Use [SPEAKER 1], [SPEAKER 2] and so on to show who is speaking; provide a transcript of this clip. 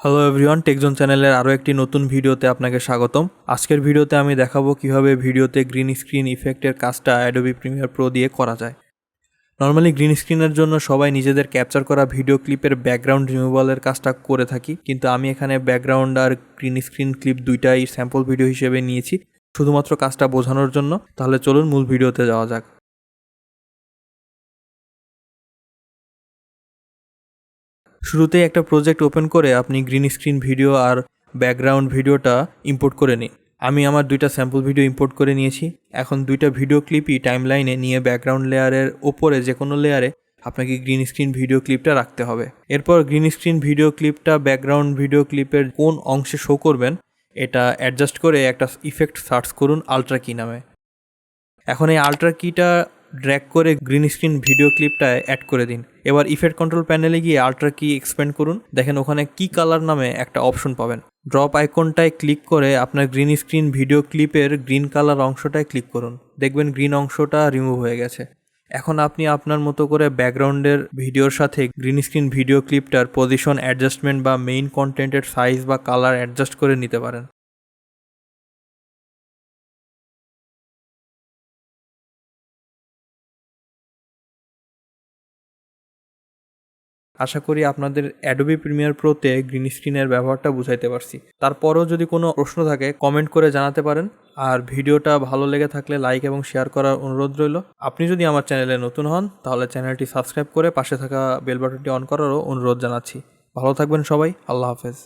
[SPEAKER 1] Hello everyone, TechZone চ্যানেলের আরও একটি নতুন ভিডিওতে আপনাকে স্বাগতম। আজকের ভিডিওতে আমি দেখাবো কিভাবে ভিডিওতে গ্রিন স্ক্রিন ইফেক্টের কাজটা অ্যাডোবি প্রিমিয়ার প্রো দিয়ে করা যায়। নর্মালি গ্রিন স্ক্রিনের জন্য সবাই নিজেদের ক্যাপচার করা ভিডিও ক্লিপের ব্যাকগ্রাউন্ড রিমুভালের কাজটা করে থাকি, কিন্তু আমি এখানে ব্যাকগ্রাউন্ড আর গ্রিন স্ক্রিন ক্লিপ দুইটাই স্যাম্পল ভিডিও হিসেবে নিয়েছি শুধুমাত্র কাজটা বোঝানোর জন্য। তাহলে চলুন মূল ভিডিওতে যাওয়া যাক। শুরুতেই একটা প্রজেক্ট ওপেন করে আপনি গ্রিন স্ক্রিন ভিডিও আর ব্যাকগ্রাউন্ড ভিডিওটা ইম্পোর্ট করে নিন। আমি আমার দুইটা স্যাম্পল ভিডিও ইম্পোর্ট করে নিয়েছি। এখন দুইটা ভিডিও ক্লিপই টাইমলাইনে নিয়ে ব্যাকগ্রাউন্ড লেয়ারের ওপরে যে কোনো লেয়ারে আপনাকে গ্রিন স্ক্রিন ভিডিও ক্লিপটা রাখতে হবে। এরপর গ্রিন স্ক্রিন ভিডিও ক্লিপটা ব্যাকগ্রাউন্ড ভিডিও ক্লিপের কোন অংশে শো করবেন এটা অ্যাডজাস্ট করে একটা ইফেক্ট সার্চ করুন আল্ট্রা কি নামে। এখন এই আল্ট্রা কিটা ড্র্যাগ করে গ্রিন স্ক্রিন ভিডিও ক্লিপটায় অ্যাড করে দিন। এবার ইফেক্ট কন্ট্রোল প্যানেলে গিয়ে আল্ট্রা কি এক্সপ্যান্ড করুন। দেখেন ওখানে কি কালার নামে একটা অপশন পাবেন। ড্রপ আইকনটায় ক্লিক করে আপনার গ্রিন স্ক্রিন ভিডিও ক্লিপের গ্রিন কালার অংশটায় ক্লিক করুন। দেখবেন গ্রিন অংশটা রিমুভ হয়ে গেছে। এখন আপনি আপনার মতো করে ব্যাকগ্রাউন্ডের ভিডিওর সাথে গ্রিন স্ক্রিন ভিডিও ক্লিপটার পজিশন অ্যাডজাস্টমেন্ট বা মেইন কন্টেন্টের সাইজ বা কালার অ্যাডজাস্ট করে নিতে পারেন। আশা করি আপনাদের অ্যাডোবি প্রিমিয়ার প্রোতে গ্রিন স্ক্রিনের ব্যবহারটা বুঝাইতে পারছি। তারপরও যদি কোনো প্রশ্ন থাকে কমেন্ট করে জানাতে পারেন। আর ভিডিওটা ভালো লেগে থাকলে লাইক এবং শেয়ার করার অনুরোধ রইল। আপনি যদি আমার চ্যানেলে নতুন হন তাহলে চ্যানেলটি সাবস্ক্রাইব করে পাশে থাকা বেল বাটনটি অন করারও অনুরোধ জানাচ্ছি। ভালো থাকবেন সবাই। আল্লাহ হাফেজ।